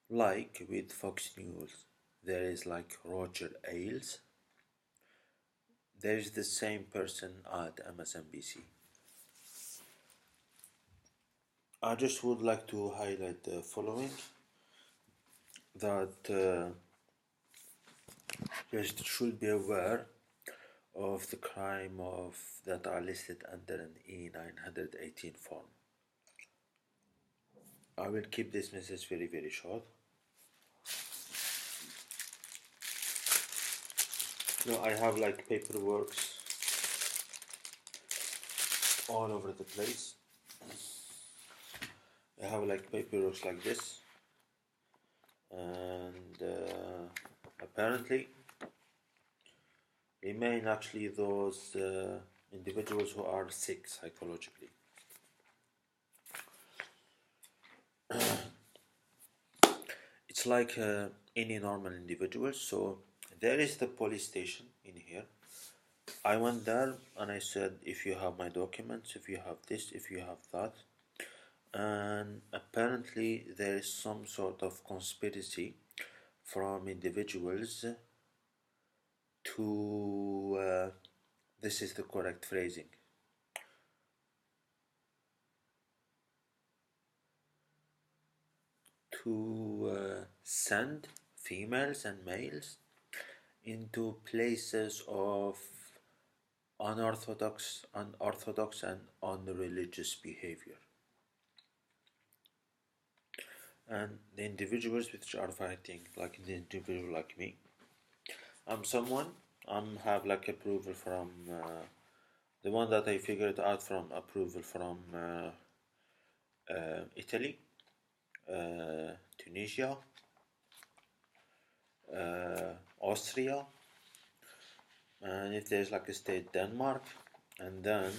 Like with Fox News, there is like Roger Ailes. There is the same person at MSNBC. I just would like to highlight the following that you should be aware of the crime of that are listed under an E918 form. I will keep this message very very short. Now I have like paperwork all over the place. I have like paperwork like this, and apparently remain actually those individuals who are sick psychologically. It's like any normal individual. So there is the police station in here. I went there and I said, if you have my documents, if you have this, if you have that. And apparently there is some sort of conspiracy from individuals to, this is the correct phrasing, to send females and males into places of unorthodox and unreligious behavior. And the individuals which are fighting, like the individual like me, I'm someone, have like approval from the one that I figured out from approval from Italy, Tunisia, Austria, and if there's like a state Denmark, and then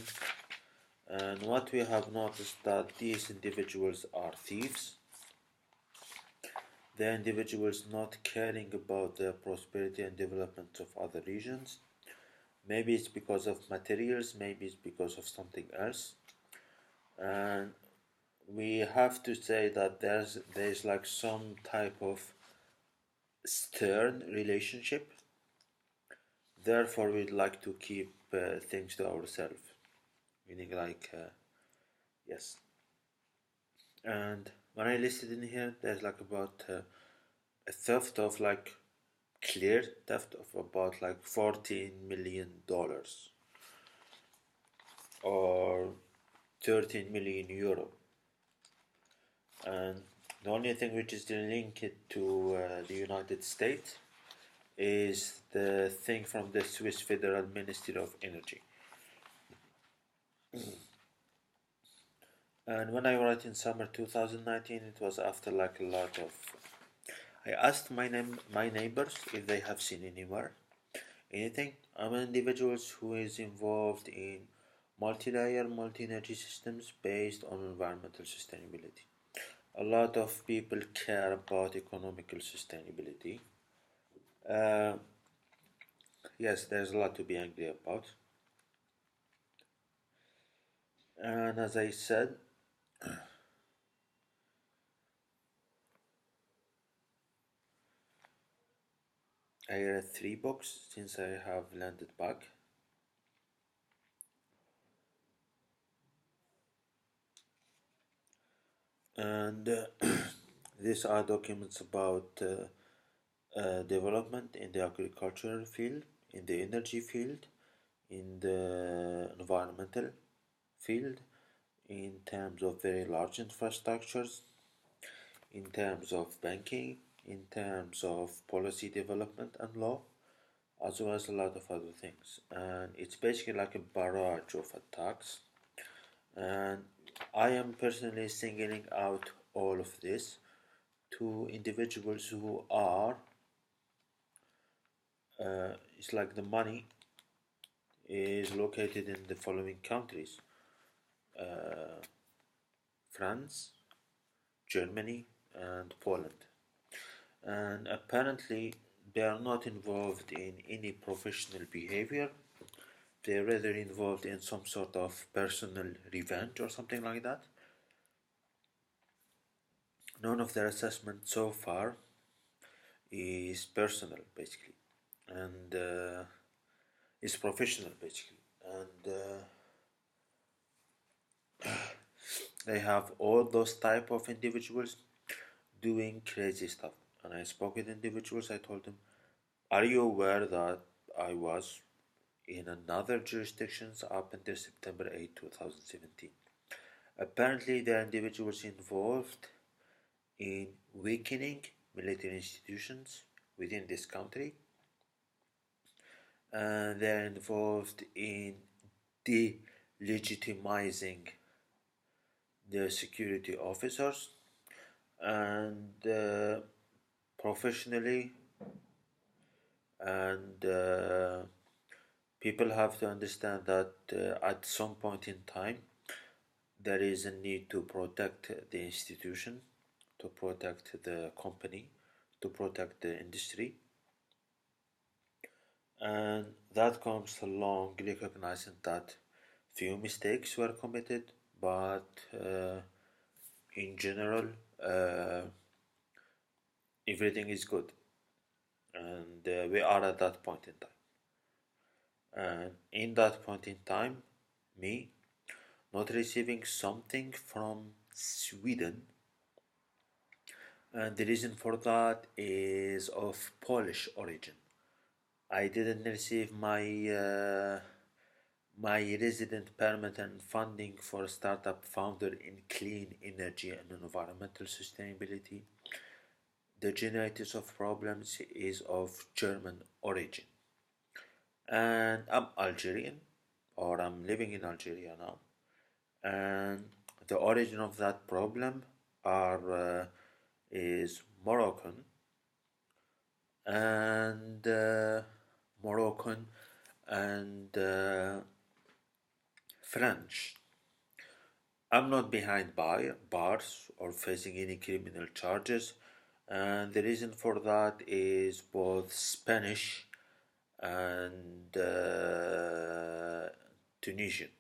and what we have noticed that these individuals are thieves. They're individuals not caring about the prosperity and development of other regions. Maybe it's because of materials, maybe it's because of something else. And we have to say that there's like some type of stern relationship. Therefore, we'd like to keep things to ourselves. Meaning like, yes. And when I listed in here, there's like about a theft of like clear theft of about like $14 million or 13 million euro, and the only thing which is linked to the United States is the thing from the Swiss Federal Ministry of Energy. And when I wrote in summer 2019, it was after like a lot of. I asked my neighbors if they have seen anywhere anything. I'm an individual who is involved in multi-layer, multi-energy systems based on environmental sustainability. A lot of people care about economical sustainability. Yes, there's a lot to be angry about. And as I said, I read 3 books since I have landed back. And these are documents about development in the agricultural field, in the energy field, in the environmental field, in terms of very large infrastructures, in terms of banking, in terms of policy development and law, as well as a lot of other things. And it's basically like a barrage of attacks. And I am personally singling out all of this to individuals who are, it's like the money is located in the following countries: France, Germany, and Poland. And apparently, they are not involved in any professional behavior. They're rather involved in some sort of personal revenge or something like that. none of their assessment so far is personal, basically, and is professional, basically, and they have all those type of individuals doing crazy stuff. And I spoke with individuals. I told them, "Are you aware that I was in another jurisdictions up until September 8, 2017? Apparently, there are individuals involved in weakening military institutions within this country, and they're involved in delegitimizing the security officers, and professionally, and people have to understand that at some point in time there is a need to protect the institution, to protect the company, to protect the industry, and that comes along recognizing that few mistakes were committed, but in general uh, everything is good, and we are at that point in time. And in that point in time, me not receiving something from Sweden, and the reason for that is of Polish origin. I didn't receive my resident permit and funding for startup founder in clean energy and environmental sustainability. The generators of problems is of German origin, and I'm Algerian, or I'm living in Algeria now, and the origin of that problem are is Moroccan, and Moroccan and French. I'm not behind bars or facing any criminal charges, and the reason for that is both Spanish and Tunisian.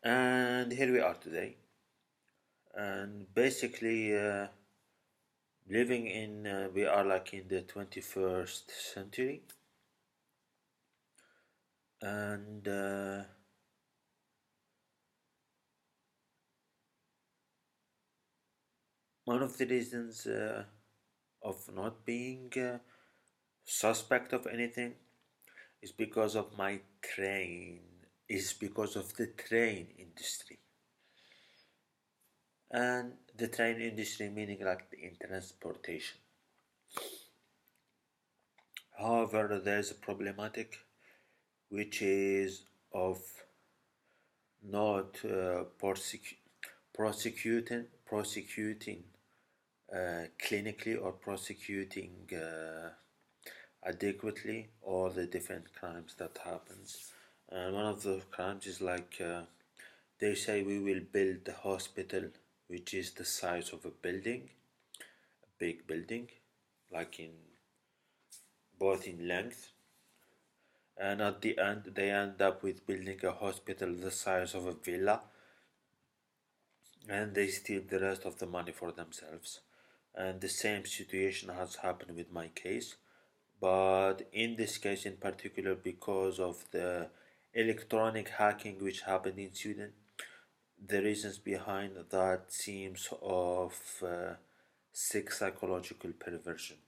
And here we are today, and basically living in we are like in the 21st century, and one of the reasons of not being suspect of anything is because of my train is because of the train industry, and the train industry meaning like in transportation. However, there's a problematic which is of not prosecuting clinically or prosecuting adequately all the different crimes that happens. And one of the crimes is like they say we will build the hospital, which is the size of a building, a big building, like in both in length, and at the end they end up with building a hospital the size of a villa, and they steal the rest of the money for themselves. And the same situation has happened with my case, but in this case in particular, because of the electronic hacking which happened in Sweden, the reasons behind that seems of sick psychological perversion.